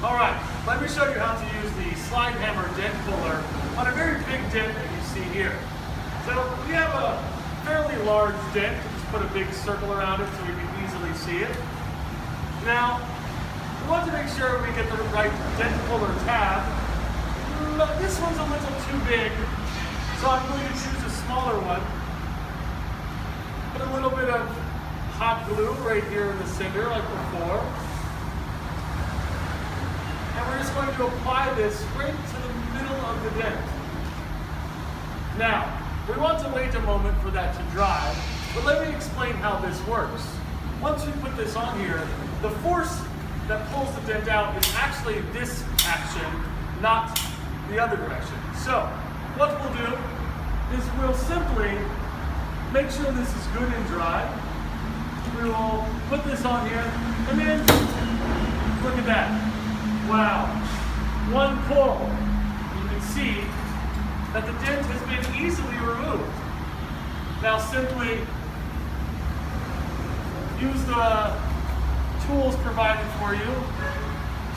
All right, let me show you how to use the slide hammer dent puller on a very big dent that you see here. So we have a fairly large dent. Just put a big circle around it so we can easily see it. Now, we want to make sure we get the right dent puller tab. But this one's a little too big, so I'm going to choose a smaller one. Put a little bit of hot glue right here in the center like before. And we're just going to apply this right to the middle of the dent. Now, we want to wait a moment for that to dry, but let me explain how this works. Once we put this on here, the force that pulls the dent out is actually this action, not the other direction. So, what we'll do is we'll simply make sure this is good and dry. We will put this on here, and then look at that. Wow, one pull, you can see that the dent has been easily removed. Now simply use the tools provided for you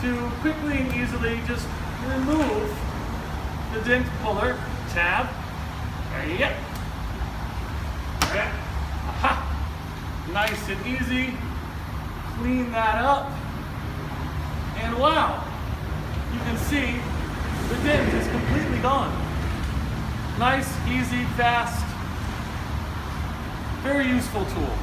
to quickly and easily just remove the dent puller tab. There you go. Okay. Aha. Nice and easy. Clean that up. And wow, you can see the dent is completely gone. Nice, easy, fast, very useful tool.